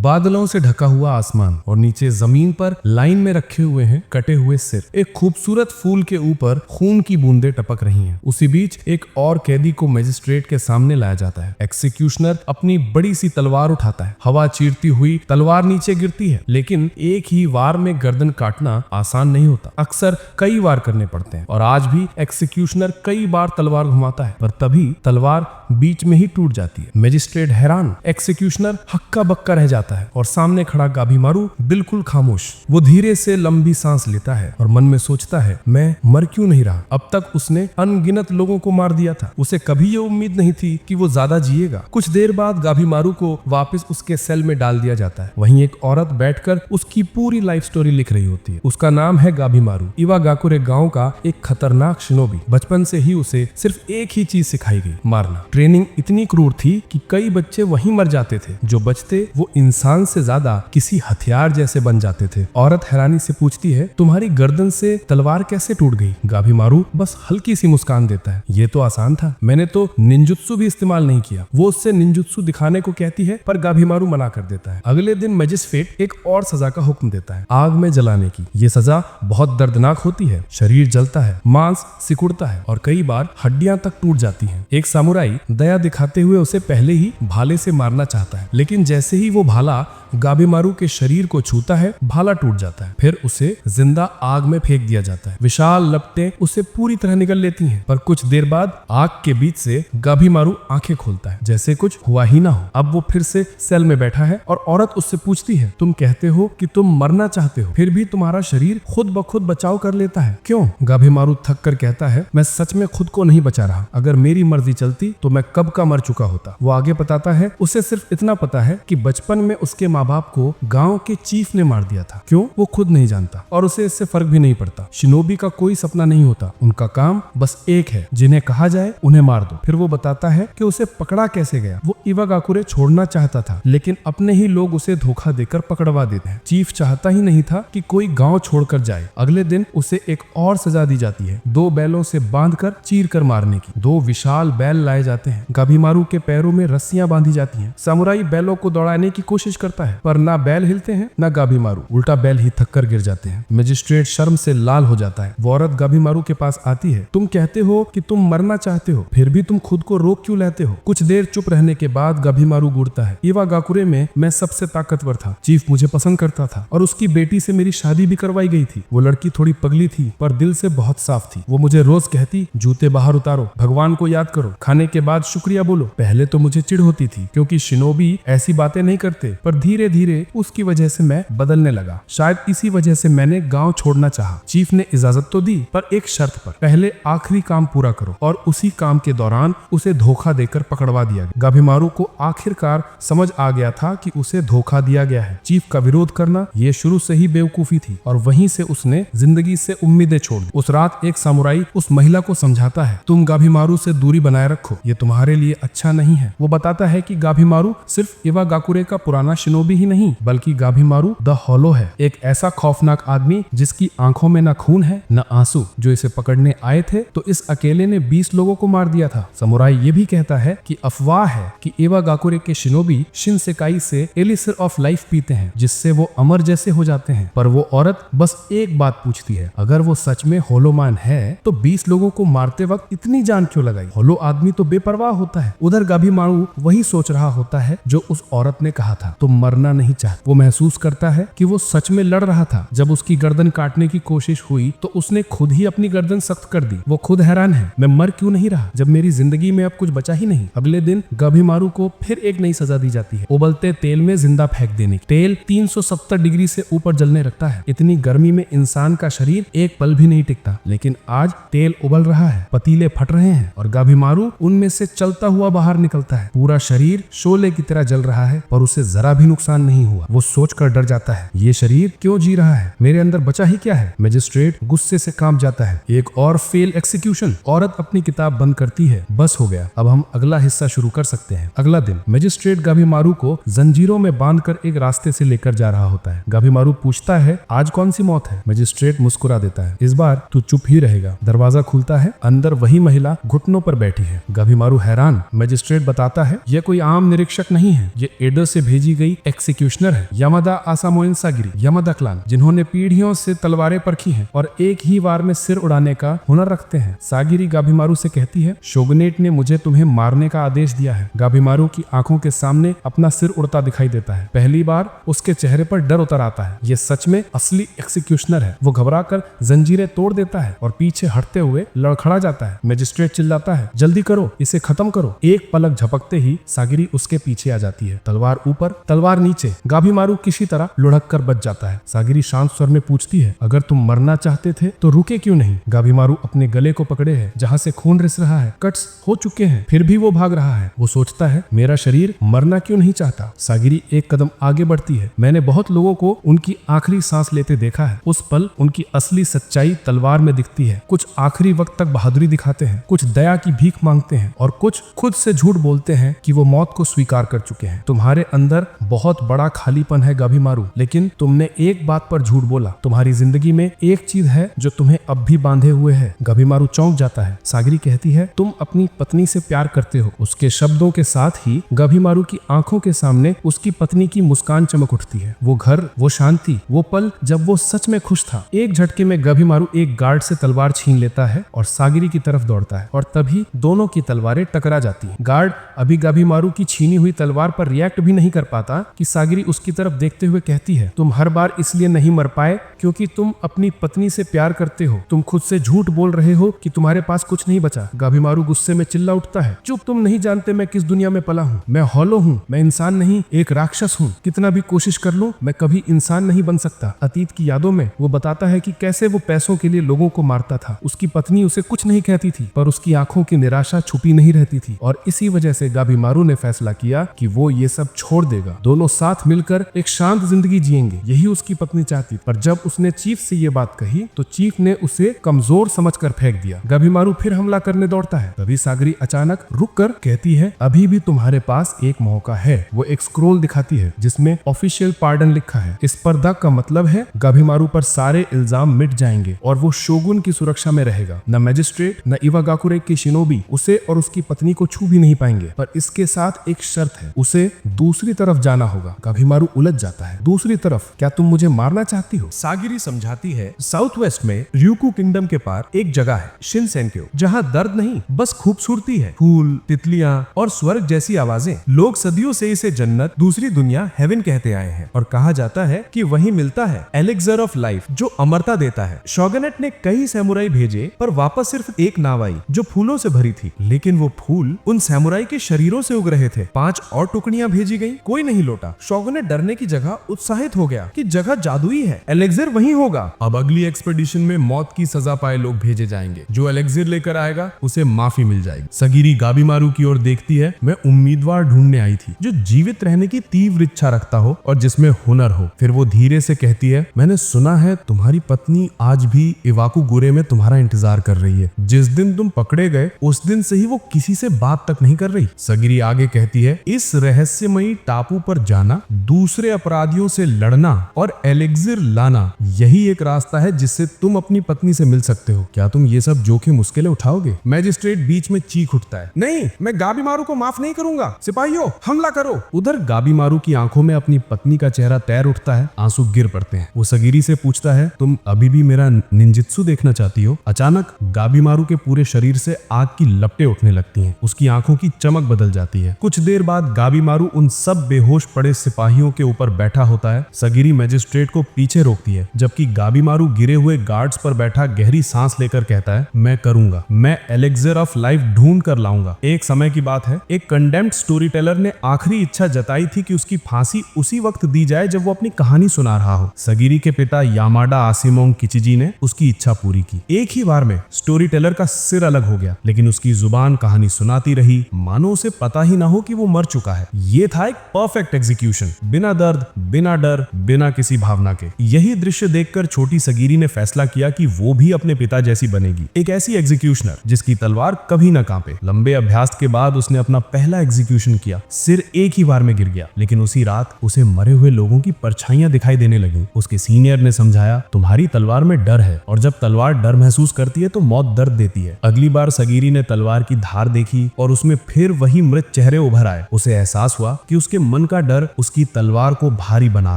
बादलों से ढका हुआ आसमान और नीचे जमीन पर लाइन में रखे हुए हैं कटे हुए सिर। एक खूबसूरत फूल के ऊपर खून की बूंदें टपक रही हैं। उसी बीच एक और कैदी को मजिस्ट्रेट के सामने लाया जाता है। एक्सिक्यूशनर अपनी बड़ी सी तलवार उठाता है। हवा चीरती हुई तलवार नीचे गिरती है, लेकिन एक ही वार में गर्दन काटना आसान नहीं होता। अक्सर कई वार करने पड़ते हैं और आज भी एक्सिक्यूशनर कई बार तलवार घुमाता है, पर तभी तलवार बीच में ही टूट जाती है। मजिस्ट्रेट हैरान, एक्सिक्यूशनर हक्का बक्का रह जाता है और सामने खड़ा गाभीमारू बिल्कुल खामोश। वो धीरे से लंबी सांस लेता है और मन में सोचता है, मैं मर क्यों नहीं रहा? अब तक उसने अनगिनत लोगों को मार दिया था। उसे कभी ये उम्मीद नहीं थी कि वो ज्यादा जिएगा। कुछ देर बाद गाभीमारू को वापस उसके सेल में डाल दिया जाता है। वहीं एक औरत बैठकर उसकी पूरी लाइफ स्टोरी लिख रही होती है। उसका नाम है गाभीमारू। इवागाकुरे गांव का एक खतरनाक शिनोबी। बचपन से ही उसे सिर्फ एक ही चीज सिखाई गई, मारना। ट्रेनिंग इतनी क्रूर थी कि कई बच्चे वहीं मर जाते थे। जो बचते वो इंसान से ज्यादा किसी हथियार जैसे बन जाते थे। औरत हैरानी से पूछती है, तुम्हारी गर्दन से तलवार कैसे टूट गई? गाभीमारू बस हल्की सी मुस्कान देता है, ये तो आसान था, मैंने तो निंजुत्सु भी इस्तेमाल नहीं किया। वो उससे निंजुत्सु दिखाने को कहती है, पर गाभीमारू मना कर देता है। अगले दिन मजिस्ट्रेट एक और सजा का हुक्म देता है, आग में जलाने की। ये सजा बहुत दर्दनाक होती है। शरीर जलता है, मांस सिकुड़ता है और कई बार हड्डियां तक टूट जाती हैं। एक सामुराई दया दिखाते हुए उसे पहले ही भाले से मारना चाहता है, लेकिन जैसे ही वो भाला गाभीमारू के शरीर को छूता है, भाला टूट जाता है। फिर उसे जिंदा आग में फेंक दिया जाता है। विशाल लपटें उसे पूरी तरह निगल लेती हैं, पर कुछ देर बाद आग के बीच से गाभीमारू आंखें खोलता है, जैसे कुछ हुआ ही ना हो। अब वो फिर से सेल में बैठा है और औरत उससे पूछती है, तुम कहते हो कि तुम मरना चाहते हो, फिर भी तुम्हारा शरीर खुद ब खुद बचाव कर लेता है, क्यों? गाभीमारू थक कर कहता है, मैं सच में खुद को नहीं बचा रहा। अगर मेरी मर्जी चलती तो मैं कब का मर चुका होता। वो आगे बताता है, उसे सिर्फ इतना पता है कि बचपन में उसके माँ बाप को गांव के चीफ ने मार दिया था। क्यों? वो खुद नहीं जानता और उसे इससे फर्क भी नहीं पड़ता। शिनोबी का कोई सपना नहीं होता, उनका काम बस एक है, जिन्हें कहा जाए उन्हें मार दो। फिर वो बताता है कि उसे पकड़ा कैसे गया। वो इवागाकुरे छोड़ना चाहता था, लेकिन अपने ही लोग उसे धोखा देकर पकड़वा देते हैं। चीफ चाहता ही नहीं था कि कोई गांव छोड़कर जाए। अगले दिन उसे एक और सजा दी जाती है, 2 बैलों से बांधकर चीर कर मारने की। 2 विशाल बैल लाए जाते हैं। गाभीमारू के पैरों में रस्सियां बांधी जाती हैं। सामुराई बैलों को दौड़ाने की कोशिश करता है, पर ना बैल हिलते हैं ना गाभीमारू, उल्टा बैल ही थक कर गिर जाते हैं। मजिस्ट्रेट शर्म से लाल हो जाता है। वो औरत गाभीमारू के पास आती है, तुम कहते हो कि तुम मरना चाहते हो, फिर भी तुम खुद को रोक क्यों लेते हो? कुछ देर चुप रहने के बाद गाभीमारू गुड़ता है, इवागाकुरे में मैं सबसे ताकतवर था, चीफ मुझे पसंद करता था और उसकी बेटी से मेरी शादी भी करवाई गई थी। वो लड़की थोड़ी पगली थी, पर दिल से बहुत साफ थी। वो मुझे रोज कहती, जूते बाहर उतारो, भगवान को याद करो, खाने के बाद शुक्रिया बोलो। पहले तो मुझे चिढ़ होती थी, क्योंकि शिनोबी ऐसी बातें नहीं करते, पर धीरे धीरे उसकी वजह से मैं बदलने लगा। शायद इसी वजह से मैंने गांव छोड़ना चाहा। चीफ ने इजाजत तो दी, पर एक शर्त पर, पहले आखिरी काम पूरा करो। और उसी काम के दौरान उसे धोखा देकर पकड़वा दिया गया। गाभीमारू को आखिरकार समझ आ गया था कि उसे धोखा दिया गया है। चीफ का विरोध करना ये शुरू से ही बेवकूफी थी और वहीं से उसने जिंदगी से उम्मीदें छोड़ दी। उस रात एक सामुराई उस महिला को समझाता है, तुम गाभीमारू से दूरी बनाए रखो, ये तुम्हारे लिए अच्छा नहीं है। वो बताता है कि गाभीमारू सिर्फ इवागाकुरे का पुराना शिनोबी ही नहीं, बल्कि गाभीमारू द हॉलो है, एक ऐसा खौफनाक आदमी जिसकी आंखों में न खून है न आंसू। जो इसे पकड़ने आए थे तो इस अकेले ने 20 लोगों को मार दिया था। समुराई ये भी कहता है कि अफवाह है कि इवागाकुरे के शिनोबी शिनसेकाई से एलिसिर ऑफ लाइफ पीते हैं, जिससे वो अमर जैसे हो जाते हैं। पर वो औरत बस एक बात पूछती है, अगर वो सच में होलोमान है तो 20 लोगों को मारते वक्त इतनी जान क्यों लगाई? होलो आदमी तो बेपरवाह होता है। उधर गाभीमारू वही सोच रहा होता है जो उस औरत ने कहा था, तुम मरना नहीं चाहते। वो महसूस करता है कि वो सच में लड़ रहा था। जब उसकी गर्दन काटने की कोशिश हुई तो उसने खुद ही अपनी गर्दन सख्त कर दी। वो खुद हैरान है, मैं मर क्यों नहीं रहा जब मेरी जिंदगी में अब कुछ बचा ही नहीं। अगले दिन गाभीमारू को फिर एक नई सजा दी जाती है, उबलते तेल में जिंदा फेंक देने की। तेल 370 डिग्री से ऊपर जलने लगता है। इतनी गर्मी में इंसान का शरीर एक पल भी नहीं टिकता, लेकिन आज तेल उबल रहा है, पतीले फट रहे हैं और गाभीमारू उनमें से चलता हुआ बाहर निकलता है। पूरा शरीर शोले की तरह जल रहा है, पर उसे जरा भी नुकसान नहीं हुआ। वो सोचकर डर जाता है, ये शरीर क्यों जी रहा है, मेरे अंदर बचा ही क्या है। मजिस्ट्रेट गुस्से से कांप जाता है। एक और फेल एक्सिक्यूशन। औरत अपनी किताब बंद करती है, बस हो गया, अब हम अगला हिस्सा शुरू कर सकते हैं। अगला दिन मजिस्ट्रेट गाभीमारू को जंजीरों में बांधकर एक रास्ते से लेकर जा रहा होता है। गाभीमारू पूछता है, आज कौन सी मौत है? मजिस्ट्रेट मुस्कुरा देता है, इस बार तू चुप ही रहेगा। दरवाजा खुलता है, अंदर वही महिला घुटनों पर बैठी है। गाभीमारू हैरान। मजिस्ट्रेट बताता है, यह कोई आम निरीक्षक नहीं है, ये एडो से भेजी भेजी गई एक्सिक्यूशनर है यामादा आसामोइन सागिरी, यामादा क्लान, जिन्होंने पीढ़ियों से तलवारें परखी हैं और एक ही वार में सिर उड़ाने का हुनर रखते हैं। सागिरी गाभीमारू से कहती है, शोगुनेट ने मुझे तुम्हें मारने का आदेश दिया है। गाभीमारू की आंखों के सामने अपना सिर उड़ता दिखाई देता है। पहली बार उसके चेहरे पर डर उतर आता है। ये सच में असली एक्सिक्यूशनर है। वो घबराकर जंजीरें तोड़ देता है और पीछे हटते हुए लड़खड़ा जाता है। मजिस्ट्रेट चिल्लाता है, जल्दी करो, इसे खत्म करो। एक पलक झपकते ही सागिरी उसके पीछे आ जाती है। तलवार ऊपर, तलवार नीचे। गाभीमारू किसी तरह लुढ़क कर बच जाता है। सागिरी शांत स्वर में पूछती है, अगर तुम मरना चाहते थे तो रुके क्यों नहीं? गाभीमारू अपने गले को पकड़े है जहाँ से खून रिस रहा है। कट्स हो चुके हैं, फिर भी वो भाग रहा है। वो सोचता है, मेरा शरीर मरना क्यों नहीं चाहता? सागिरी एक कदम आगे बढ़ती है। मैंने बहुत लोगों को उनकी आखिरी सांस लेते देखा है। उस पल उनकी असली सच्चाई तलवार में दिखती है। कुछ आखिरी वक्त तक बहादुरी दिखाते हैं, कुछ दया की भीख मांगते हैं और कुछ खुद से झूठ बोलते हैं कि वो मौत को स्वीकार कर चुके हैं। तुम्हारे अंदर बहुत बड़ा खालीपन है गाभीमारू, लेकिन तुमने एक बात पर झूठ बोला। तुम्हारी जिंदगी में एक चीज है जो तुम्हें अब भी बांधे हुए है। गाभीमारू चौंक जाता है। सागिरी कहती है, तुम अपनी पत्नी से प्यार करते हो। उसके शब्दों के साथ ही गाभीमारू की आंखों के सामने उसकी पत्नी की मुस्कान चमक उठती है। वो घर, वो शांति, वो पल जब वो सच में खुश था। एक झटके में गाभीमारू एक गार्ड से तलवार छीन लेता है और सागिरी की तरफ दौड़ता है और तभी दोनों की तलवारें टकरा जाती हैं। गार्ड अभी गाभीमारू की छीनी हुई तलवार पर रिएक्ट भी नहीं कर पाता कि सागिरी उसकी तरफ देखते हुए कहती है, तुम हर बार इसलिए नहीं मर पाए क्योंकि तुम अपनी पत्नी से प्यार करते हो। तुम खुद से झूठ बोल रहे हो कि तुम्हारे पास कुछ नहीं बचा। गाभीमारू गुस्से में चिल्ला उठता है, चुप, तुम नहीं जानते मैं किस दुनिया में पला हूँ। मैं हॉलो हूँ, मैं इंसान नहीं, एक राक्षस हूँ। कितना भी कोशिश कर लूं, मैं कभी इंसान नहीं बन सकता। अतीत की यादों में वो बताता है कि कैसे वो पैसों के लिए लोगों को मारता था। उसकी पत्नी उसे कुछ नहीं कहती थी, पर उसकी आंखों की निराशा छुपी नहीं रहती थी और इसी वजह से गाभीमारू ने फैसला किया कि वो ये सब छोड़ देगा। दोनों साथ मिलकर एक शांत जिंदगी जिएंगे, यही उसकी पत्नी चाहती। पर जब उसने चीफ से ये बात कही तो चीफ ने उसे कमजोर समझकर फेंक दिया। गाभीमारू फिर हमला करने दौड़ता है। तभी सागिरी अचानक रुककर कहती है, अभी भी तुम्हारे पास एक मौका है। वो एक स्क्रोल दिखाती है जिसमें ऑफिशियल पार्डन लिखा है। इस पर दाग का मतलब है गाभीमारू पर सारे इल्जाम मिट जाएंगे और वो शोगुन की सुरक्षा में रहेगा। न मैजिस्ट्रेट न इवागाकुरे के शिनोबी उसे और उसकी पत्नी को छू भी नहीं पाएंगे। पर इसके साथ एक शर्त है, उसे दूसरी तरफ जाना होगा। गाभीमारू उलझ जाता है, दूसरी तरफ? क्या तुम मुझे मारना चाहती हो? सागिरी समझाती है, साउथ वेस्ट में ryukyu किंगडम के पार एक जगह है शिनसेनक्यो, जहाँ दर्द नहीं बस खूबसूरती है। फूल, तितलियां और स्वर्ग जैसी आवाजें। लोग सदियों से इसे जन्नत, दूसरी दुनिया, हेवन कहते आए हैं और कहा जाता है कि वहीं मिलता है एलेक्सर ऑफ लाइफ जो अमरता देता है। शोगुनेट ने कई सैमुराई भेजे पर वापस सिर्फ एक नाव आई जो फूलों से भरी थी, लेकिन वो फूल उन सैमुराई के शरीरों से उग रहे थे। 5 और टुकड़ियां भेजी गई, कोई नहीं लौटा। शोगुनेट डरने की जगह उत्साहित हो गया कि जगह जादुई है, एलेक्सर वहीं होगा। अब अगली एक्सपेडिशन में मौत की सजा पाए लोग भेजे जाएंगे। जो एलेक्सर लेकर आएगा उसे माफी मिल जाएगी। सागिरी गाभीमारू की ओर देखती है, मैं उम्मीदवार ढूंढने आई थी जो जीवित रहने की तीव्र इच्छा रखता हो और जिसमें हुनर हो। फिर वो धीरे से कहती है, मैंने सुना है तुम्हारी पत्नी आज भी इवाकुगुरे में तुम्हारा इंतजार कर रही है। जिस दिन तुम पकड़े गए उस दिन से ही वो किसी से बात तक नहीं कर रही। सागिरी आगे कहती है, इस रहस्यमयी टापू पर जाना, दूसरे अपराधियों से लड़ना और एलेक्सर लाना, यही एक रास्ता है जिससे तुम अपनी पत्नी से मिल सकते हो। क्या तुम ये सब जोखिम मुश्किलें उठाओगे? मैजिस्ट्रेट बीच में चीख उठता है, नहीं, मैं गाभीमारू को माफ नहीं करूंगा। सिपाहियों, हमला करो। उधर गाभीमारू की आंखों में अपनी पत्नी का चेहरा तैर उठता है, आंसू गिर पड़ते हैं। वो सागिरी से पूछता है, तुम अभी भी मेरा निंजित्सु देखना चाहती हो? अचानक गाभीमारू के पूरे शरीर से आग की लपटें उठने लगती हैं। उसकी आंखों की चमक बदल जाती है। कुछ देर बाद गाभीमारू उन सब बेहोश पड़े सिपाहियों के ऊपर बैठा होता है। सागिरी मैजिस्ट्रेट को पीछे रोकती है, जबकि गाभीमारू गिरे हुए गार्ड्स पर बैठा गहरी सांस लेकर कहता है, मैं करूंगा, मैं एलेक्सर ऑफ लाइफ ढूंढ कर लाऊंगा। एक समय की बात है, एक कंडेम्ड स्टोरी टेलर ने आखिरी इच्छा जताई थी कि उसकी फांसी उसी वक्त दी जाए जब वो अपनी कहानी सुना रहा हो। सागिरी के पिता यामाडा आसिमोंग किचिजी ने उसकी इच्छा पूरी की। एक ही बार में स्टोरी टेलर का सिर अलग हो गया, लेकिन उसकी जुबान कहानी सुनाती रही, मानो उसे पता ही ना हो कि वो मर चुका है। ये था एक परफेक्ट एग्जीक्यूशन, बिना दर्द, बिना डर, बिना किसी भावना के। यही दृश्य देखकर छोटी सागिरी ने फैसला किया कि वो भी अपने पिता जैसी बनेगी, एक ऐसी एग्जीक्यूशनर जिसकी तलवार कभी न कांपे। लंबे अभ्यास के बाद उसने अपना पहला एग्जीक्यूशन किया। सिर एक ही बार में गिर गया, लेकिन उसी रात उसे मरे हुए लोगों की परछाइयां दिखाई देने लगी। उसके सीनियर ने समझाया, तुम्हारी तलवार में डर है और जब तलवार डर महसूस करती है तो मौत दर्द देती है। अगली बार सागिरी ने तलवार की धार देखी और उसमें फिर वही मृत चेहरे उभर आए। उसे एहसास हुआ कि उसके मन का डर उसकी तलवार को भारी बना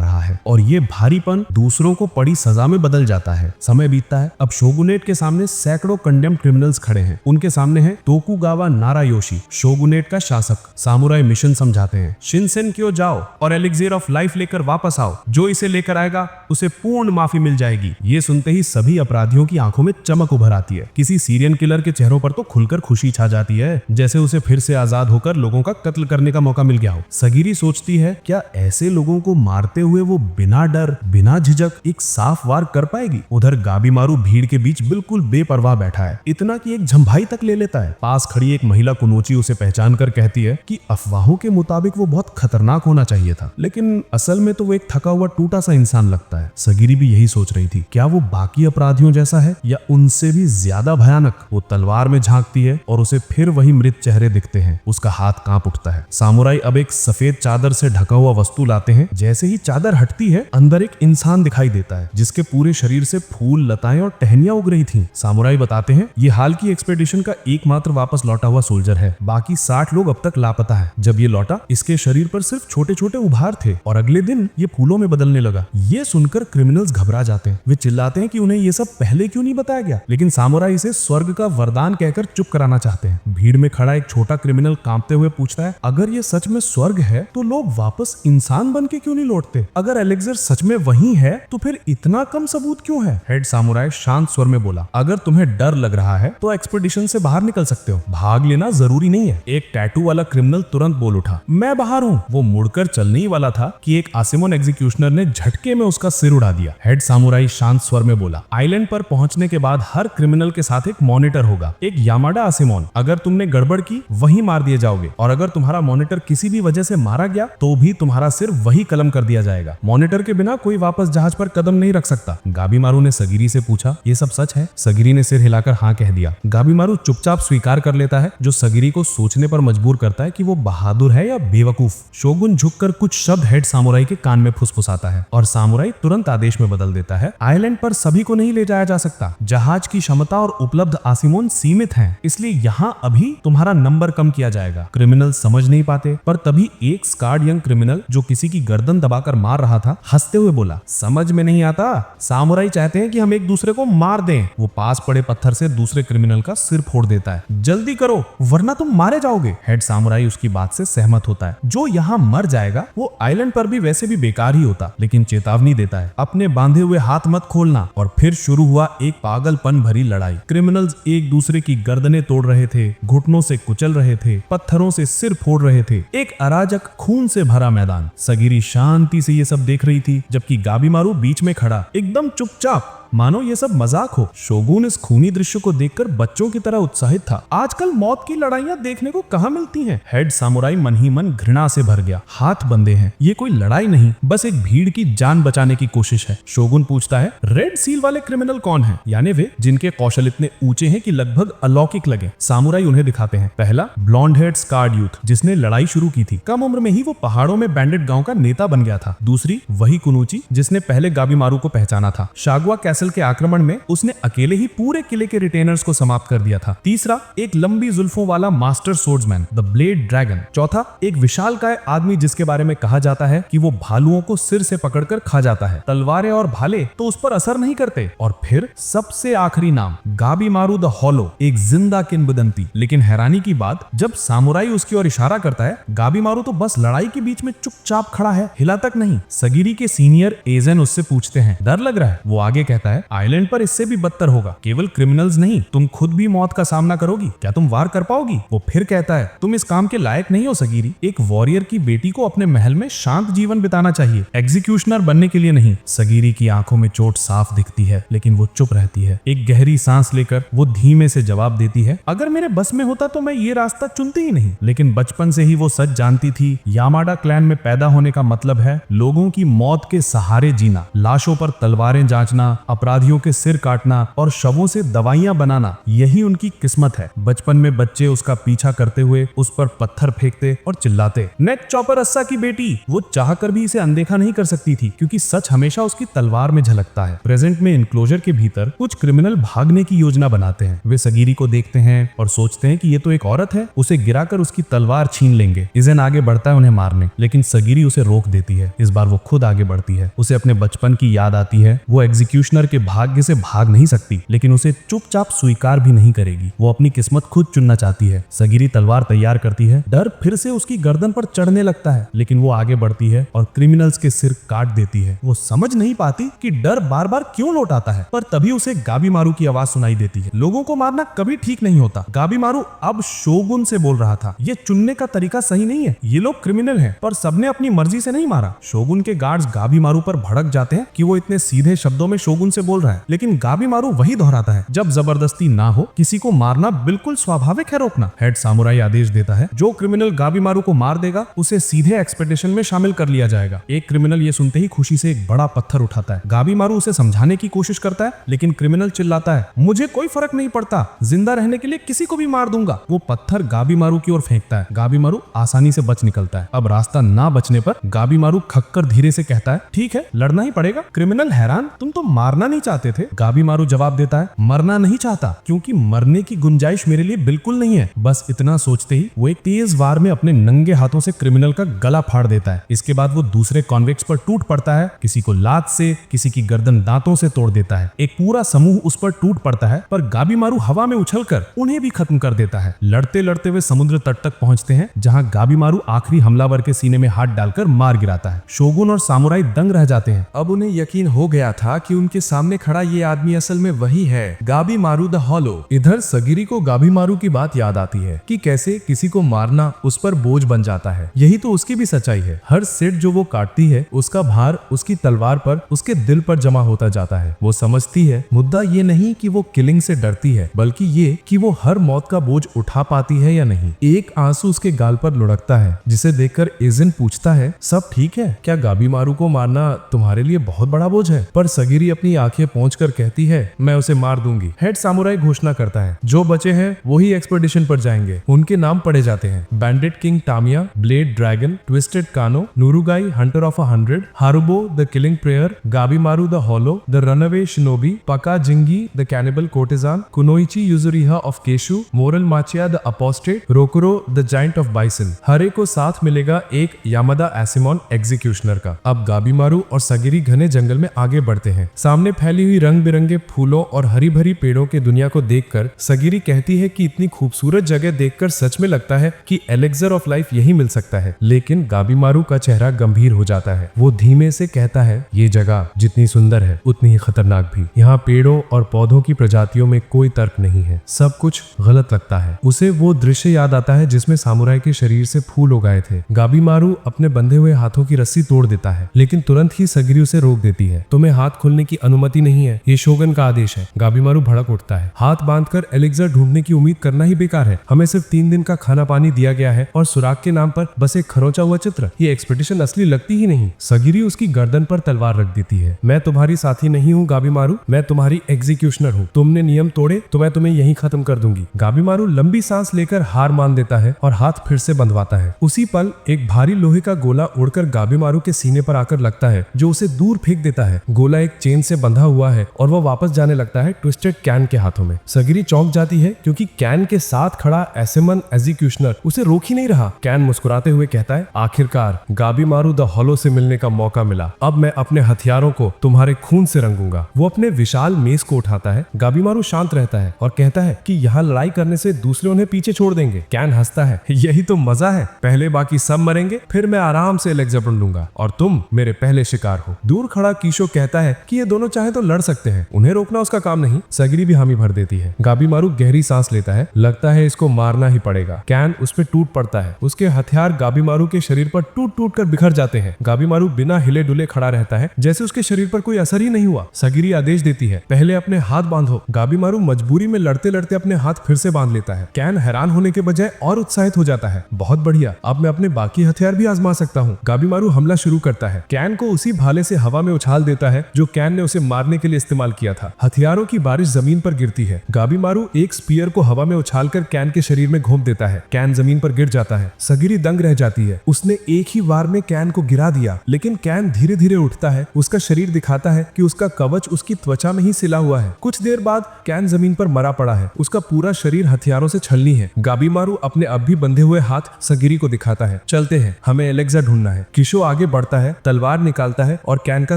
रहा है और ये भारीपन दूसरों को पड़ी सजा में बदल जाता है। समय बीतता है। अब शोगुनेट के सामने सैकड़ों कंडेम्ड क्रिमिनल्स खड़े हैं। उनके सामने है तोकुगावा नारायोशी, शोगुनेट का शासक। सामुराई मिशन समझाते हैं, शिनसेनक्यो जाओ और एलिक्सिर ऑफ लाइफ लेकर वापस आओ। जो इसे लेकर आएगा उसे पूर्ण माफी मिल जाएगी। ये सुनते ही सभी अपराधियों की आंखों में चमक उभर आती है। किसी सीरियन किलर के चेहरों पर तो खुलकर खुशी छा जाती है, जैसे उसे फिर से आजाद होकर लोगों का कत्ल करने का मौका मिल गया हो। सगिरी सोचती है, क्या ऐसे लोगों को मारते हुए वो बिना डर बिना झिझक एक साफ वार कर पाएगी? उधर गाबीमारू भीड़ के बीच बिल्कुल बेपरवाह बैठा है, इतना कि एक झंभाई तक ले लेता है। पास खड़ी एक महिला कुनोची उसे पहचान कर कहती है कि अफवाहों के मुताबिक वो बहुत खतरनाक होना चाहिए था, लेकिन असल में तो वो एक थका हुआ टूटा सा इंसान लगता है। सगिरी भी यही सोच रही थी, क्या वो बाकी अपराधियों जैसा है या उनसे भी ज्यादा भयानक? वो तलवार में झांकती है और उसे फिर वही मृत चेहरे दिखते हैं। उसका हाथ कांप उठता है। सामुराई अब एक सफेद चादर से ढका हुआ वस्तु लाते हैं। जैसे ही चादर हटती है, अंदर एक इंसान दिखाई देता है जिसके पूरे शरीर से फूल, लताएं और टहनियां उग रही थीं। सामुराई बताते हैं, ये हाल की एक्सपेडिशन का एकमात्र वापस लौटा हुआ सोल्जर है। बाकी 60 लोग अब तक लापता है। जब ये लौटा, इसके शरीर पर सिर्फ छोटे छोटे उभार थे और अगले दिन ये फूलों में बदलने लगा। ये सुनकर क्रिमिनल्स घबरा जाते हैं। वे चिल्लाते हैं कि उन्हें ये सब पहले क्यों नहीं बताया गया, लेकिन सामुराई इसे स्वर्ग का वरदान कहकर चुप कराना चाहते हैं। भीड़ में खड़ा एक छोटा क्रिमिनल कांपते हुए पूछता है, अगर ये सच में स्वर्ग है तो लोग वापस इंसान बन के क्यों नहीं लौटते? अगर एलेक्सिर सच में वही है तो फिर इतना कम सबूत क्यों है? हेड सामुराई शांत स्वर में बोला, अगर तुम्हें डर लग रहा है तो एक्सपेडिशन से बाहर निकल सकते हो, भाग लेना जरूरी नहीं है। एक टैटू वाला क्रिमिनल तुरंत बोल उठा, मैं बाहर हूँ। वो मुड़कर चलने ही वाला था कि एक आसिमोन एग्जीक्यूशनर ने झटके में उसका सिर उड़ा दिया। हेड सामुराई शांत स्वर में बोला, आइलैंड पर पहुंचने के बाद हर क्रिमिनल के साथ एक मॉनिटर होगा, एक यामाडा आसिमोन। अगर तुमने गड़बड़ की वहीं मार दिए जाओगे और अगर तुम्हारा मॉनिटर किसी भी वजह से मारा गया तो भी तुम्हारा सिर वही कलम कर दिया जाएगा। मॉनिटर के बिना कोई वापस जहाज पर कदम नहीं रख सकता। गाबीमारू ने सगिरी से पूछा, ये सब सच है? सगिरी ने सिर हिलाकर हाँ कह दिया। गाबीमारू चुपचाप स्वीकार कर लेता है, जो सगिरी को सोचने पर मजबूर करता है कि वो बहादुर है या बेवकूफ। शोगुन झुककर कुछ शब्द हेड सामुराई के कान में फुसफुसाता है और सामुराई तुरंत आदेश में बदल देता है, आइलैंड पर सभी को नहीं ले जाया जा सकता। जहाज की क्षमता और उपलब्ध आसिमोन सीमित हैं, इसलिए यहाँ अभी तुम्हारा नंबर कम किया जाएगा। क्रिमिनल समझ नहीं पाते, पर तभी एक स्कार्ड यंग क्रिमिनल जो किसी की गर्दन दबाकर मार रहा था, हंसते हुए बोला, समझ में नहीं आता, सामुराई चाहते हैं कि हम एक दूसरे को मार दें। वो पास पड़े पत्थर से दूसरे क्रिमिनल का सिर फोड़ देता है। जल्दी करो वरना तुम मारे जाओगे। हेड सामुराई उसकी बात से सहमत होता है। जो यहाँ मर जाएगा वो आइलैंड पर भी वैसे भी बेकार ही होता, लेकिन चेतावनी देता है, अपने बांधे हुए हाथ मत खोलना। और फिर शुरू हुआ एक पागलपन भरी लड़ाई। क्रिमिनल्स एक दूसरे की गर्दनें तोड़ रहे थे, घुटनों से कुचल रहे थे, पत्थरों से सिर फोड़ रहे थे। एक अराजक खून से भरा मैदान। सगिरी शांति से ये सब देख रही थी, जबकि गाबीमारू बीच में खड़ा एकदम चुपचाप, मानो ये सब मजाक हो। शोगुन इस खूनी दृश्य को देखकर बच्चों की तरह उत्साहित था। आजकल मौत की लड़ाइयां देखने को कहां मिलती हैं। हेड सामुराई मन ही मन घृणा से भर गया। हाथ बंधे हैं, ये कोई लड़ाई नहीं, बस एक भीड़ की जान बचाने की कोशिश है। शोगुन पूछता है, रेड सील वाले क्रिमिनल कौन है? यानी वे जिनके कौशल इतने ऊंचे हैं कि लगभग अलौकिक लगे। सामुराई उन्हें दिखाते हैं। पहला, ब्लॉन्ड हेड स्कार्ड यूथ, जिसने लड़ाई शुरू की थी। कम उम्र में ही वो पहाड़ों में बैंडेड गांव का नेता बन गया था। दूसरी, वही कुनूची जिसने पहले गाबीमारू को पहचाना था। शागुआ कैसल के आक्रमण में उसने अकेले ही पूरे किले के रिटेनर्स को समाप्त कर दिया था। तीसरा, एक लंबी जुल्फों वाला master swordsman, the blade dragon. चौथा, एक विशालकाय आदमी जिसके बारे में कहा जाता है कि वो भालुओं को सिर से पकड़कर खा जाता है। तलवारें और भाले तो उस पर असर नहीं करते। और फिर सबसे आखिरी नाम, गाबीमारू द हॉलो, एक जिंदा किंवदंती। लेकिन हैरानी की बात, जब सामुराई उसकी ओर इशारा करता है, गाबीमारू तो बस लड़ाई के बीच में चुपचाप खड़ा है, हिला तक नहीं। सगिरी के सीनियर एजेन उससे पूछते हैं, डर लग रहा है? वो आगे कहता है, आइलैंड पर इससे भी बदतर होगा। केवल क्रिमिनल्स नहीं, तुम खुद भी मौत का सामना करोगी। क्या तुम वार कर पाओगी? वो फिर कहता है, तुम इस काम के लायक नहीं हो सगिरी। एक वॉरियर की बेटी को अपने महल में शांत जीवन बिताना चाहिए, एग्जीक्यूशनर बनने के लिए नहीं। सगिरी की आंखों में चोट साफ दिखती है, लेकिन वो चुप रहती है। एक गहरी सांस लेकर वो धीमे से जवाब देती है, अगर मेरे बस में होता तो मैं ये रास्ता चुनती ही नहीं। लेकिन बचपन से ही वो सच जानती थी, यामाडा क्लैन में पैदा होने का मतलब है लोगों की मौत के सहारे जीना, लाशों पर तलवारें जांचना, अपराधियों के सिर काटना और शवों से दवाइयां बनाना, यही उनकी किस्मत है। बचपन में बच्चे उसका पीछा करते हुए उस पर पत्थर फेंकते और चिल्लाते। नेक चॉपर अस्सा की बेटी, वो चाहकर भी इसे अनदेखा नहीं कर सकती थी, क्योंकि सच हमेशा उसकी तलवार में झलकता है। प्रेजेंट में इनक्लोजर के भीतर कुछ क्रिमिनल भागने की योजना बनाते हैं। वे सगीरी को देखते हैं और सोचते हैं कि ये तो एक औरत है, उसे गिराकर उसकी तलवार छीन लेंगे। इजेन आगे बढ़ता है उन्हें मारने, लेकिन सगीरी उसे रोक देती है। इस बार वो खुद आगे बढ़ती है। उसे अपने बचपन की याद आती है। वो एग्जीक्यूशनर के भाग्य से भाग नहीं सकती, लेकिन उसे चुपचाप स्वीकार भी नहीं करेगी। वो अपनी किस्मत खुद चुनना चाहती है। सगीरी तलवार तैयार करती है। डर फिर से उसकी गर्दन पर चढ़ने लगता है, लेकिन वो आगे बढ़ती है और क्रिमिनल्स के सिर काट देती है। वो समझ नहीं पाती कि डर बार बार क्यों लौट आता है, पर तभी उसे गाबीमारू की आवाज सुनाई देती है। लोगों को मारना कभी ठीक नहीं होता। गाबीमारू अब शोगुन से बोल रहा था। ये चुनने का तरीका सही नहीं है। ये लोग क्रिमिनल हैं, पर सबने अपनी मर्जी से नहीं मारा। शोगुन के गार्ड्स गाबीमारू पर भड़क जाते हैं कि वो इतने सीधे शब्दों में शोगुन से बोल रहा है, लेकिन गाबीमारू वही दोहराता है, जब जबरदस्ती ना हो किसी को मारना बिल्कुल स्वाभाविक है रोकना। हेड सामुराई आदेश देता है, जो क्रिमिनल गाबीमारू को मार देगा उसे सीधे एक्सपेडिशन में शामिल कर लिया जाएगा। एक क्रिमिनल ये सुनते ही खुशी से एक बड़ा पत्थर उठाता है। गाबीमारू उसे समझाने की कोशिश करता है, लेकिन क्रिमिनल चिल्लाता है, मुझे कोई फर्क नहीं पड़ता, जिंदा रहने के लिए किसी को भी मार दूंगा। वो पत्थर गाबीमारू की ओर फेंकता है। गाबीमारू आसानी से बच निकलता है। अब रास्ता ना बचने पर गाबीमारू खक्कर धीरे से कहता है, ठीक है, लड़ना ही पड़ेगा। क्रिमिनल हैरान, तुम तो मारना नहीं चाहते थे। गाबीमारू जवाब देता है, मरना नहीं चाहता, क्योंकि मरने की गुंजाइश मेरे लिए बिल्कुल नहीं है। बस इतना सोचते ही वो एक तेज वार में अपने नंगे हाथों से क्रिमिनल का गला फाड़ देता है। इसके बाद वो दूसरे कॉन्विक्ट्स पर टूट पड़ता है। किसी को लात से, किसी की गर्दन दांतों से तोड़ देता है। एक पूरा समूह उस पर टूट पड़ता है, पर गाबीमारू हवा में उछलकर उन्हें भी खत्म कर देता है। लड़ते लड़ते वे समुद्र तट तक पहुंचते हैं, जहां गाबीमारू आखिरी हमलावर के सीने में हाथ डालकर मार गिराता है। शोगुन और सामुराई दंग रह जाते हैं। अब उन्हें यकीन हो गया था कि उनके सामने खड़ा ये आदमी असल में वही है, गाबीमारू द हॉलो। इधर सगीरी को गाबीमारू की बात याद आती है कि कैसे किसी को मारना उस पर बोझ बन जाता है। यही तो उसकी भी सच्चाई है। हर सिर जो वो काटती है, उसका भार उसकी तलवार पर, उसके दिल पर जमा होता जाता है। वो समझती है मुद्दा ये नहीं कि वो किलिंग से डरती है, बल्कि ये कि वो हर मौत का बोझ उठा पाती है या नहीं। एक आंसू उसके गाल पर लुढ़कता है, जिसे देखकर एजिन पूछता है, सब ठीक है क्या? गाबीमारू को मारना तुम्हारे लिए बहुत बड़ा बोझ है? पर सगीरी अपनी आंखें पोंछकर कहती है, मैं उसे मार दूंगी। हेड सामुराई घोषणा करता है, जो बचे हैं वही एक्सपेडिशन पर जाएंगे। उनके नाम पढ़े जाते हैं, bandit king Tamiya, blade dragon, twisted Kano, Nurugai hunter of 100, Harubo the killing prayer, Gabimaru the hollow, the runaway shinobi, Paka Jingi the cannibal courtesan, Kunoichi Yuzuriha of Keshu, moral Machiya the apostate, Rokuro the giant of bison. हरे को साथ मिलेगा एक Yamada एसिमोन executioner का। अब गाबीमारू और सगीरी घने जंगल में आगे बढ़ते हैं। सामने फैली हुई रंग बिरंगे फूलों और हरी भरी पेड़ों के दुनिया को देखकर सगीरी कहती है कि इतनी खूबसूरत जगह देखकर सच में लगता है कि एलेक्सर ऑफ लाइफ यही मिल सकता है। लेकिन गाबीमारू का चेहरा गंभीर हो जाता है। वो धीमे से कहता है, ये जगह जितनी सुंदर है उतनी ही खतरनाक भी। यहाँ पेड़ों और पौधों की प्रजातियों में कोई तर्क नहीं है। सब कुछ गलत लगता है। उसे वो दृश्य याद आता है जिसमें सामुराई के शरीर से फूल उगाए थे। गाबीमारू अपने बंधे हुए हाथों की रस्सी तोड़ देता है, लेकिन तुरंत ही सगीरी उसे रोक देती है। तुम्हें हाथ खोलने की अनुमति नहीं है, ये शोगन का आदेश है। गाबीमारू भड़क उठता है। हाथ बांधकर एलेक्सर ढूंढने की उम्मीद करना ही बेकार है। हमें सिर्फ 3 दिन का खाना पानी दिया गया है और सुराग के नाम पर बस एक खरोंचा हुआ चित्र। ये एक्सपेडिशन असली लगती ही नहीं। सगीरी उसकी गर्दन पर तलवार रख देती है। मैं तुम्हारी साथी नहीं हूँ गाबीमारू, मैं तुम्हारी एग्जीक्यूशनर हूँ। तुमने नियम तोड़े तो मैं तुम्हें यहीं खत्म कर दूंगी। गाबीमारू लंबी सांस लेकर हार मान देता है और हाथ फिर से बंधवाता है। उसी पल एक भारी लोहे का गोला उड़कर गाबीमारू के सीने पर आकर लगता है, जो उसे दूर फेंक देता है। गोला एक चेन से बंधा हुआ है और वह वापस जाने लगता है ट्विस्टेड कैन के हाथों में। सगीरी चौंक जाती है, क्योंकि कैन के साथ खड़ा एसिमन एग्जीक्यूशनर उसे रोक ही नहीं रहा। कैन मुस्कुराते हुए कहता है, आखिरकार गाबीमारू द हॉलो से मिलने का मौका मिला। अब मैं अपने हथियारों को तुम्हारे खून से रंगूंगा। वो अपने विशाल मेज को उठाता है। गाबीमारू शांत रहता है और कहता है कि यहाँ लड़ाई करने से दूसरे उन्हें पीछे छोड़ देंगे। कैन हंसता है, यही तो मजा है। पहले बाकी सब मरेंगे, फिर मैं आराम से एलेक्सर बन लूंगा और तुम मेरे पहले शिकार हो। दूर खड़ा कीशो कहता है कि ये दोनों चाहे तो लड़ सकते हैं, उन्हें रोकना उसका काम नहीं। सगीरी भी हामी भर देती है। गाबीमारू गहरी सांस लेता है। लगता है इसको मारना ही पड़ेगा। कैन उस पे टूट पड़ता है। उसके हथियार गाबीमारू के शरीर पर टूट टूट कर बिखर जाते हैं। गाबीमारू बिना हिले डुले खड़ा रहता है, जैसे उसके शरीर पर कोई असर ही नहीं हुआ। सगीरी आदेश देती है, पहले अपने हाथ बांधो। गाबीमारू मजबूरी में लड़ते लड़ते अपने हाथ फिर से बांध लेता है। कैन हैरान होने के बजाय और उत्साहित हो जाता है। बहुत बढ़िया, अब मैं अपने बाकी हथियार भी आजमा सकता हूँ। गाबीमारू हमला शुरू करता है। कैन को उसी भाले से हवा में उछाल देता है जो कैन ने उसे मारने के लिए इस्तेमाल किया था। हथियारों की बारिश जमीन पर गिरती है। गाबीमारू एक स्पीयर को हवा में उछालकर कैन के शरीर में घोंप देता है। कैन जमीन पर गिर जाता है। सगिरी दंग रह जाती है। उसने एक ही वार में कैन को गिरा दिया, लेकिन कैन धीरे धीरे उठता है। उसका शरीर दिखाता है कि उसका कवच उसकी त्वचा में ही सिला हुआ है। कुछ देर बाद कैन जमीन पर मरा पड़ा है। उसका पूरा शरीर हथियारों से छलनी है। गाबीमारू अपने अब भी बंधे हुए हाथ सगिरी को दिखाता है। चलते हैं, हमें एलेक्सा ढूंढना है। कीशो आगे बढ़ता है, तलवार निकालता है और कैन का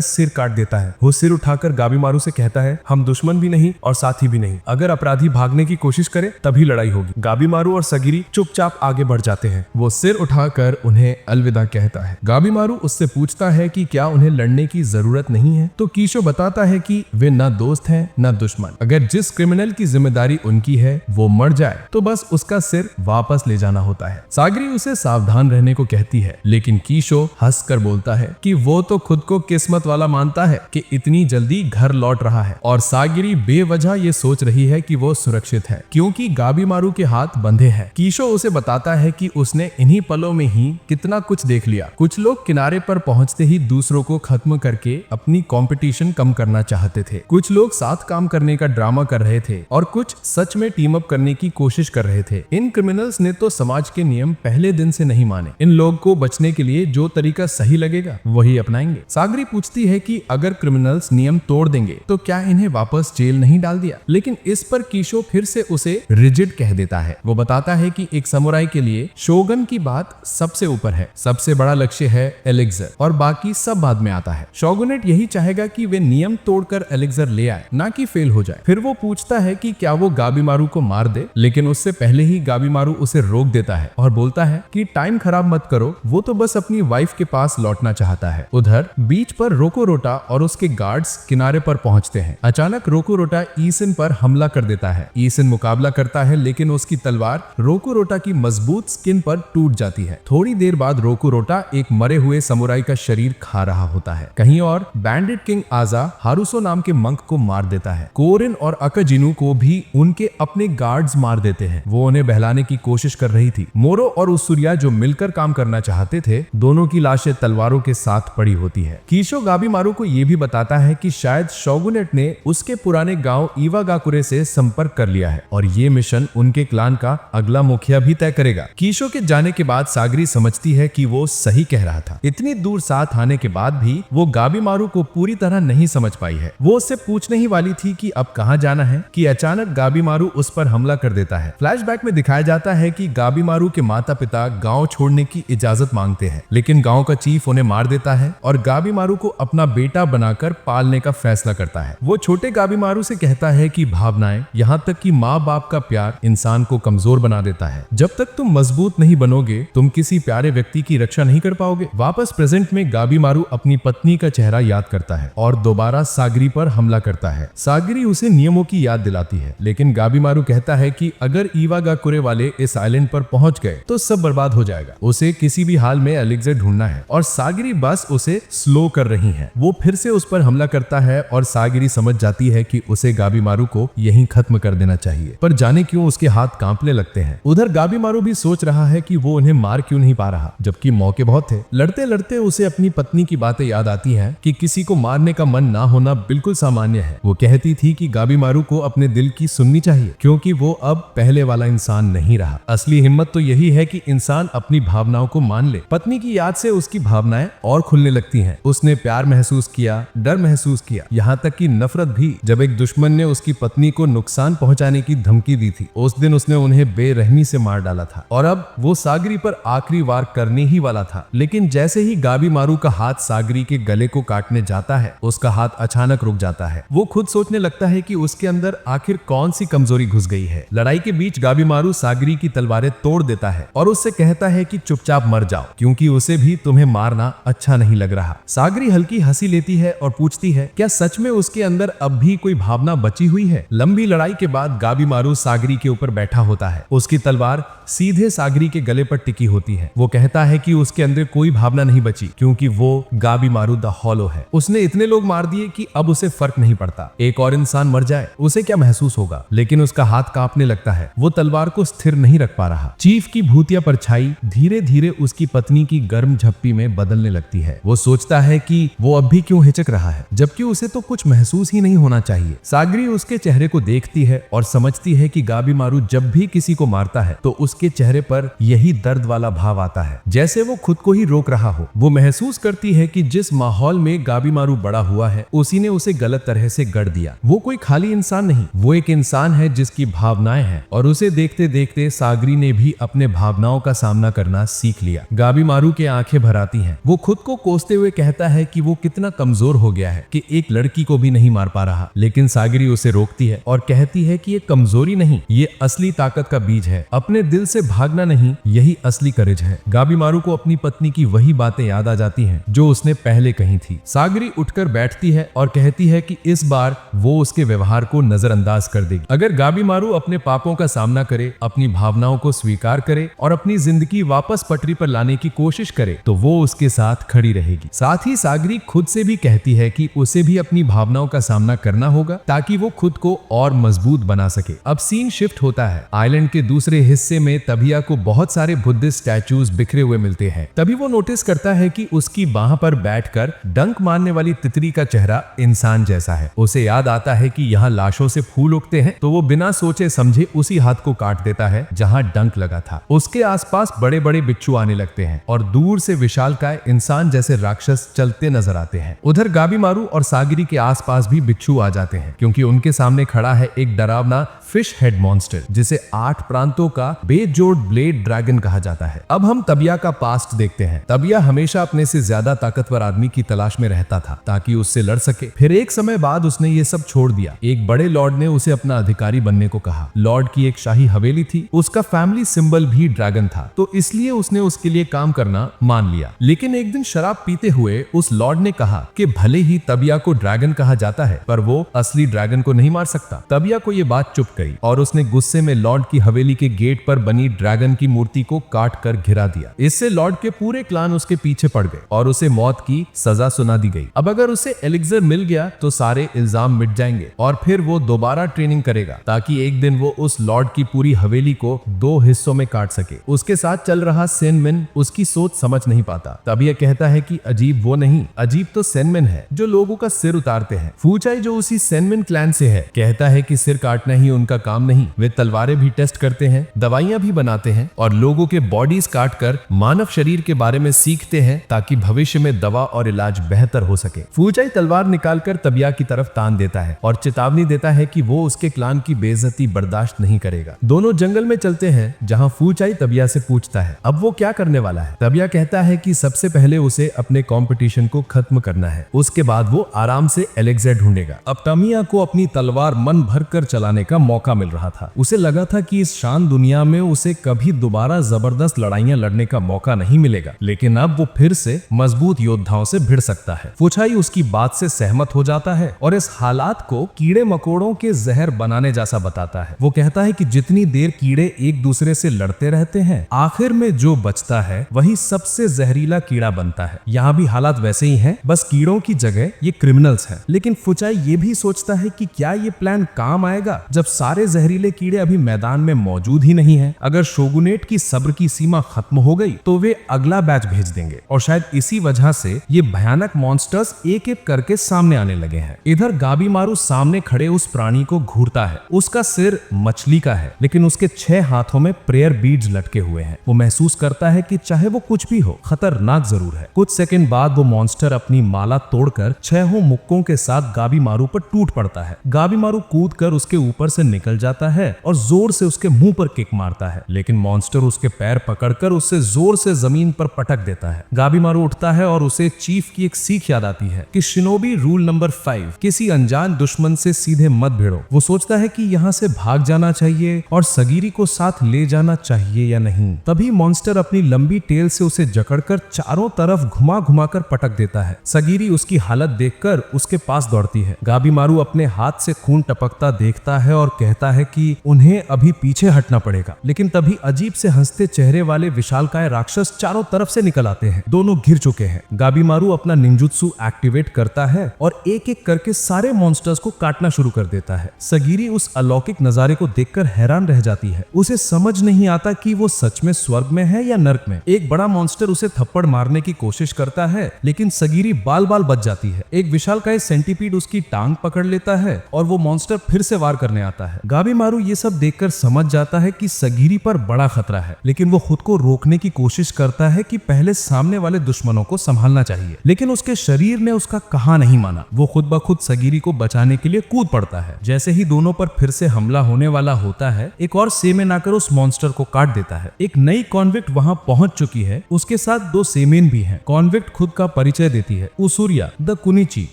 सिर काट देता है। वो सिर उठाकर गाबीमारू से कहता है, हम दुश्मन भी नहीं और साथी भी नहीं। अगर अपराधी भागने की कोशिश करे तभी लड़ाई होगी। गाबीमारू और सगिरी चुपचाप आगे बढ़ जाते हैं। वो सिर उठाकर उन्हें अलविदा कहता है। गाबीमारू उससे पूछता है कि क्या उन्हें लड़ने की जरूरत नहीं है, तो कीशो बताता है कि वे न दोस्त हैं न दुश्मन। अगर जिस क्रिमिनल की जिम्मेदारी उनकी है वो मर जाए तो बस उसका सिर वापस ले जाना होता है। सागरी उसे सावधान रहने को कहती है, लेकिन कीशो हंसकर बोलता है कि वो तो खुद को किस्मत वाला मानता है कि इतनी जल्दी घर लौट रहा है, और सागरी बेवजह ये सोच रही है कि वो सुरक्षित है क्योंकि गाबीमारू के हाथ बंधे हैं। कीशो उसे बताता है कि उसने इन्हीं पलों में ही कितना कुछ देख लिया। कुछ लोग किनारे पर पहुंचते ही दूसरों को खत्म करके अपनी कंपटीशन कम करना चाहते थे। कुछ लोग साथ काम करने का ड्रामा कर रहे थे और कुछ सच में टीम अप करने की कोशिश कर रहे थे। इन क्रिमिनल्स ने तो समाज के नियम पहले दिन से नहीं माने। इन लोग को बचने के लिए जो तरीका सही लगेगा वही अपनाएंगे। सागरी पूछती है कि अगर क्रिमिनल्स नियम तोड़ देंगे तो क्या इन्हें वापस जेल नहीं डाल दिया, लेकिन इस पर कीशो फिर से उसे रिजिड कह देता है। वो बताता है कि एक समुराई के लिए शोगन की बात सबसे ऊपर है। सबसे बड़ा लक्ष्य है एलेक्सर और बाकी सब बाद में आता है। शोगुनेट यही चाहेगा कि वे नियम तोड़कर एलेक्सर ले आए, ना कि फेल हो जाए। फिर वो पूछता है कि क्या वो गाबीमारू को मार दे, लेकिन उससे पहले ही गाबीमारू उसे रोक देता है और बोलता है कि टाइम खराब मत करो, वो तो बस अपनी वाइफ के पास लौटना चाहता है। उधर बीच पर रोकोरोटा और उसके गार्ड्स किनारे पर पहुंचते हैं। अचानक रोकोरोटा ईसन पर हमला कर देता है। ईसन मुकाबला करता है, लेकिन उसकी तलवार रोकोरोटा की मजबूत स्किन पर टूट जाती है। थोड़ी देर बाद रोकोरोटा एक मरे हुए समुराई का शरीर खा रहा होता है। कहीं और बैंडिट किंग आजा हारुसो नाम के मंक को मार देता है। कोरिन और अकाजिनु को भी उनके अपने गार्ड्स मार देते हैं। वो उन्हें बहलाने की कोशिश कर रही थी। मोरो और उसूर्या जो मिलकर काम करना चाहते थे, दोनों की लाशें तलवारों के साथ पड़ी होती है। कीशो गाबीमारू को यह भी बताता है कि शायद शोगुनेट ने उसके पुराने गांव इवागाकुरे से संपर्क कर लिया है और ये मिशन उनके क्लान का अगला मुखिया भी तय करेगा। कीशो के जाने के बाद सागरी समझती है कि वो सही कह रहा था। इतनी दूर साथ आने के बाद भी वो गाबीमारू को पूरी तरह नहीं समझ पाई है। वो उससे पूछने ही वाली थी कि अब कहां जाना है कि अचानक गाबीमारू उस पर हमला कर देता है। फ्लैशबैक में दिखाया जाता है कि गाबीमारू के माता पिता गांव छोड़ने की इजाजत मांगते हैं, लेकिन गांव का चीफ उन्हें मार देता है और गाबीमारू को अपना बेटा बनाकर पालने का फैसला करता है। वो छोटे गाबीमारू से कहता है कि भावनाएं, यहाँ तक कि माँ बाप का प्यार इंसान को कमजोर बना देता है। जब तक तुम मजबूत नहीं बनोगे, तुम किसी प्यारे व्यक्ति की रक्षा नहीं कर पाओगे। वापस प्रेजेंट में गाबीमारू अपनी पत्नी का चेहरा याद करता है और दोबारा सागरी पर हमला करता है। सागरी उसे नियमों की याद दिलाती है, लेकिन गाबीमारू कहता है कि अगर इवागाकुरे वाले इस आइलैंड पर पहुंच गए तो सब बर्बाद हो जाएगा। उसे किसी भी हाल में एलेक्सर ढूंढना है और सागरी बस उसे स्लो कर रही है। वो फिर से उस पर हमला करता है और सागरी समझ जाती है कि उसे गाबीमारू को यहीं खत्म कर देना चाहिए, पर जाने क्यों उसके हाथ कांपने लगते हैं। उधर गाबीमारू भी सोच रहा है कि वो उन्हें मार क्यों नहीं पा रहा, जबकि मौके बहुत थे। लड़ते लड़ते उसे अपनी पत्नी की बातें याद आती हैं कि किसी को मारने का मन ना होना बिल्कुल सामान्य है। वो कहती थी कि गाबीमारू को अपने दिल की सुननी चाहिए क्योंकि वो अब पहले वाला इंसान नहीं रहा। असली हिम्मत तो यही है कि इंसान अपनी भावनाओं को मान ले। पत्नी की याद से उसकी भावनाएं और खुलने लगती हैं। उसने प्यार महसूस किया, डर महसूस किया, यहाँ तक कि नफरत भी, जब एक दुश्मन ने उसकी पत्नी को नुकसान पहुंचाने की धमकी दी थी। उस दिन उसने उन्हें बेरहमी से मार डाला था और अब वो सागरी पर आखिरी वार करने ही वाला था। लेकिन जैसे ही गाबीमारू का हाथ सागरी के गले को काटने जाता है, उसका हाथ अचानक रुक जाता है। वो खुद सोचने लगता है कि उसके अंदर आखिर कौन सी कमजोरी घुस गई है। लड़ाई के बीच गाबीमारू सागरी की तलवारें तोड़ देता है और उससे कहता है कि चुपचाप मर जाओ क्योंकि उसे भी तुम्हें मारना अच्छा नहीं लग रहा। सागरी हल्की हंसी लेती है और पूछती है क्या सच में उसके अंदर अब भी कोई भावना बची हुई है। लंबी लड़ाई के बाद गाबीमारू सागरी के ऊपर बैठा होता है। उसकी तलवार सीधे सागरी के गले पर टिकी होती है। वो कहता है कि उसके अंदर कोई भावना नहीं बची क्योंकि वो गाबीमारू द हॉलो है। उसने इतने लोग मार दिए कि अब उसे फर्क नहीं पड़ता। एक और इंसान मर जाए उसे क्या महसूस होगा, लेकिन उसका हाथ कांपने लगता है। वो तलवार को स्थिर नहीं रख पा रहा। चीफ की भूतिया परछाई धीरे धीरे उसकी पत्नी की गर्म झप्पी में बदलने लगती है। वो सोचता है कि वो अब भी क्यों हिचक रहा है, जबकि जबकि उसे तो कुछ महसूस ही नहीं होना चाहिए। सागरी उसके चेहरे को देखती है और समझती है कि गाबीमारू जब भी किसी को मारता है तो उसके चेहरे पर यही दर्द वाला भाव आता है, जैसे वो खुद को ही रोक रहा हो। वो महसूस करती है कि जिस माहौल में गाबीमारू बड़ा हुआ है उसी ने उसे गलत तरह से गढ़ दिया। वो कोई खाली इंसान नहीं, वो एक इंसान है जिसकी भावनाएं हैं, और उसे देखते देखते सागरी ने भी अपने भावनाओं का सामना करना सीख लिया। गाबीमारू के आंखें भर आती हैं। वो खुद को कोसते हुए कहता है कि वो कितना कमजोर हो गया है कि एक लड़की को भी नहीं मार पा रहा, लेकिन सागरी उसे रोकती है और कहती है कि ये कमजोरी नहीं, ये असली ताकत का बीज है। अपने दिल से भागना नहीं, यही असली करेज है। गाबीमारू को अपनी पत्नी की वही बातें याद आ जाती हैं जो उसने पहले कही थी। सागरी उठकर बैठती है और कहती है कि इस बार वो उसके व्यवहार को नजरअंदाज कर देगी। अगर गाबीमारू अपने पापों का सामना करे, अपनी भावनाओं को स्वीकार करे और अपनी जिंदगी वापस पटरी पर लाने की कोशिश करे तो वो उसके साथ खड़ी रहेगी। साथ ही सागरी खुद से भी कहती है कि उसे भी अपनी भावनाओं का सामना करना होगा ताकि वो खुद को और मजबूत बना सके। अब सीन शिफ्ट होता है। आइलैंड के दूसरे हिस्से में तबिया को बहुत सारे बुद्धिस्ट स्टैचूज बिखरे हुए मिलते हैं। तभी वो नोटिस करता है कि उसकी बाह पर बैठकर डंक मारने वाली तितली का चेहरा इंसान जैसा है। उसे याद आता है कि यहाँ लाशों से फूल उगते हैं, तो वो बिना सोचे समझे उसी हाथ को काट देता है जहाँ डंक लगा था। उसके आसपास बड़े बड़े बिच्छू आने लगते हैं और दूर से विशालकाय इंसान जैसे राक्षस चलते नजर आते हैं। उधर गाबीमारू और सागरी के आसपास भी बिच्छू आ जाते हैं क्योंकि उनके सामने खड़ा है एक डरावना फिश हेड मॉन्स्टर जिसे 8 प्रांतों का बेजोड़ ब्लेड ड्रैगन कहा जाता है। अब हम तबिया का पास्ट देखते हैं। तबिया हमेशा अपने से ज्यादा ताकतवर आदमी की तलाश में रहता था ताकि उससे लड़ सके। फिर एक समय बाद उसने ये सब छोड़ दिया। एक बड़े लॉर्ड ने उसे अपना अधिकारी बनने को कहा। लॉर्ड की एक शाही हवेली थी, उसका फैमिली सिंबल भी ड्रैगन था, तो इसलिए उसने उसके लिए काम करना मान लिया। लेकिन एक दिन शराब पीते हुए उस लॉर्ड ने कहा कि भले ही तबिया को ड्रैगन कहा जाता है पर वो असली ड्रैगन को नहीं मार सकता। तबिया को ये बात चुप गई और उसने गुस्से में लॉर्ड की हवेली के गेट पर बनी ड्रैगन की मूर्ति को काट कर घिरा दिया। इससे लॉर्ड के पूरे क्लान उसके पीछे पड़ गए और उसे मौत की सजा सुना दी गई। अब अगर उसे एलिक्सर मिल गया तो सारे इल्जाम मिट जाएंगे और फिर वो दोबारा ट्रेनिंग करेगा ताकि एक दिन वो उस लॉर्ड की पूरी हवेली को 2 हिस्सों में काट सके। उसके साथ चल रहा सेनमिन उसकी सोच समझ नहीं पाता। तब यह कहता है कि अजीब वो नहीं, अजीब तो सेनमिन है जो लोगों का सिर उतारते हैं। फूचाई जो उसी सेनमिन क्लैन से है कहता है कि सिर काटना ही उनका काम नहीं, वे तलवारें भी टेस्ट करते हैं, दवाइयां भी बनाते हैं और लोगों के बॉडीज काटकर मानव शरीर के बारे में सीखते हैं ताकि भविष्य में दवा और इलाज बेहतर हो सके। फूचाई तलवार निकालकर तबिया की तरफ तान देता है और चेतावनी देता है कि वो उसके क्लान की बेइज्जती बर्दाश्त नहीं करेगा। दोनों जंगल में चलते हैं जहां फूचाई तबिया से पूछता है अब वो क्या करने वाला है। तबिया कहता है कि सबसे पहले उसे अपने कंपटीशन को खत्म करना है, उसके बाद वो आराम से एलेक्सर ढूंढेगा। अब तमिया को अपनी तलवार मन भरकर चलाने का मौका मिल रहा था। उसे लगा था कि इस शान दुनिया में उसे कभी दोबारा जबरदस्त लड़ाइयां लड़ने का मौका नहीं मिलेगा, लेकिन अब वो फिर से मजबूत योद्धाओं से भिड़ सकता है। फूचाई उसकी बात से सहमत हो जाता है और इस हालात को कीड़े मकोड़ों के जहर बनाने जैसा बताता है। वो कहता है कि जितनी देर कीड़े एक दूसरे से लड़ते रहते हैं आखिर में जो बचता है वही सबसे जहरीला कीड़ा बनता है। यहाँ भी हालात वैसे ही हैं, बस कीड़ों की जगह ये क्रिमिनल्स हैं। लेकिन फूचाई ये भी सोचता है कि क्या ये प्लान काम आएगा जब सारे जहरीले कीड़े अभी मैदान में मौजूद ही नहीं है। अगर शोगुनेट की सब्र की सीमा खत्म हो गई तो वे अगला बैच भेज देंगे और शायद इसी वजह से ये भयानक मॉन्स्टर्स एक एक करके सामने आने लगे हैं। इधर गाबीमारू सामने खड़े उस प्राणी को घूरता है। उसका सिर मछली का है लेकिन उसके 6 हाथों में प्रेयर बीड्स लटके हुए हैं। वो महसूस करता है कि चाहे वो कुछ भी हो खतरनाक जरूर है। कुछ सेकंड बाद वो मॉन्स्टर अपनी माला तोड़कर 6 मुक्कों के साथ गाबीमारू पर टूट पड़ता है। गाबीमारू कूद कर उसके ऊपर से निकल जाता है और जोर से उसके मुंह पर किक मारता है, लेकिन मॉन्स्टर उसके पैर पकड़कर उससे जोर से जमीन पर पटक देता है। गाबीमारू उठता है और उसे चीफ की एक सीख याद आती है कि शिनोबी रूल नंबर 5, किसी अनजान दुश्मन से सीधे मत भिड़ो। वो सोचता है कि यहाँ से भाग जाना चाहिए और सगीरी को साथ ले जाना चाहिए या नहीं। तभी मॉन्स्टर अपनी लंबी टेल से उसे जकड़कर चारों तरफ घुमा घुमा कर पटक देता है। सगीरी उसकी हालत देखकर उसके पास दौड़ती है। गाबीमारू अपने हाथ से खून टपकता देखता है और कहता है कि उन्हें अभी पीछे हटना पड़ेगा, लेकिन तभी अजीब से हंसते चेहरे वाले विशालकाय राक्षस चारों तरफ से निकल आते हैं। दोनों घिर चुके हैं। गाबीमारू अपना निंजुत्सु एक्टिवेट करता है और एक एक करके सारे मॉन्स्टर्स को काटना शुरू कर देता है। सगीरी उस अलौकिक नजारे को देखकर हैरान रह जाती है। उसे समझ नहीं आता कि वो सच में स्वर्ग में है या नर्क में। एक बड़ा मॉन्स्टर उसे थप्पड़ मारने की कोशिश करता है लेकिन सगीरी बाल बाल बच जाती है। एक विशालकाय सेंटीपीड उसकी टांग पकड़ लेता है और वो मॉन्स्टर फिर से वार करने आता है। गाबीमारू ये सब देखकर समझ जाता है कि सगीरी पर बड़ा खतरा है, लेकिन वो खुद को रोकने की कोशिश करता है कि पहले सामने वाले दुश्मनों को संभालना चाहिए, लेकिन उसके शरीर ने उसका कहा नहीं माना। वो खुद ब खुद सगीरी को बचाने के लिए कूद पड़ता है। जैसे ही दोनों पर फिर से हमला होने वाला होता है, एक और सेमेन आकर उस मॉन्स्टर को काट देता है। एक नई कॉन्विक्ट वहां पहुंच चुकी है, उसके साथ 2 सेमेन भी हैं। कॉन्विक्ट खुद का परिचय देती है, उसूरिया द कुनिची।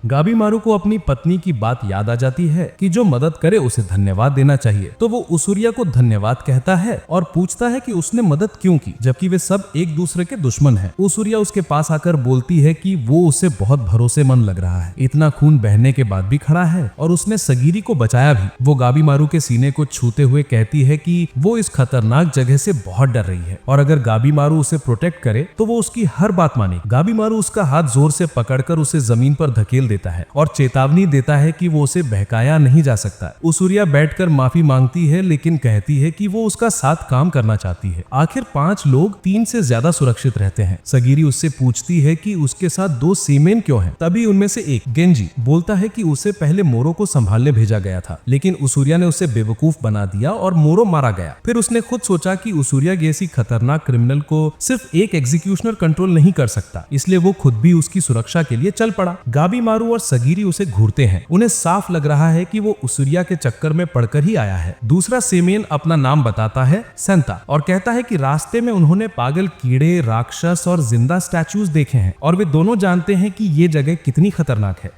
गाबीमारू को अपनी पत्नी की बात याद आ जाती है कि जो मदद करे उसे धन्यवाद देना चाहिए, तो वो उसूरिया को धन्यवाद कहता है और पूछता है कि उसने मदद क्यों की, जबकि वे सब एक दूसरे के दुश्मन हैं। उसूरिया उसके पास आकर बोलती है कि वो उसे बहुत भरोसेमंद लग रहा है, इतना खून बहने के बाद भी खड़ा है और उसने सगीरी को बचाया भी। वो गाबीमारू के सीने को छूते हुए कहती है कि वो इस खतरनाक जगह से बहुत डर रही है और अगर गाबीमारू उसे प्रोटेक्ट करे तो वो उसकी हर बात मानेगी। गाबीमारू उसका हाथ जोर से पकड़कर उसे जमीन पर धकेल देता है और चेतावनी देता है कि वो उसे बहकाया नहीं जा सकता। उसूरिया बैठकर माफी मांगती है, लेकिन कहती है कि वो उसका साथ काम करना चाहती है। आखिर 5 लोग 3 से ज्यादा सुरक्षित रहते हैं। सगीरी उससे पूछती है कि उसके साथ 2 सीमेन क्यों हैं। तभी उनमें से एक गेंजी बोलता है कि उसे पहले मोरो को संभालने भेजा गया था, लेकिन उसूरिया ने उसे बेवकूफ बना दिया और मोरो मारा गया। फिर उसने खुद सोचा कि उसूरिया जैसी खतरनाक क्रिमिनल को सिर्फ एक एग्जीक्यूशनर कंट्रोल नहीं कर सकता, इसलिए वो खुद भी उसकी सुरक्षा के लिए चल पड़ा। गाबीमारू और सगीरी उसे घूरते हैं। उन्हें साफ लग रहा है कि वो उसूरिया के चक्कर में पड़कर ही आया है। दूसरा सेमेन अपना नाम बताता है, सेंता, और कहता है कि रास्ते में उन्होंने पागल कीड़े, राक्षस और जिंदा स्टैचूज देखे हैं और वे दोनों जानते हैं कि ये जगह कितनी खतरनाक है।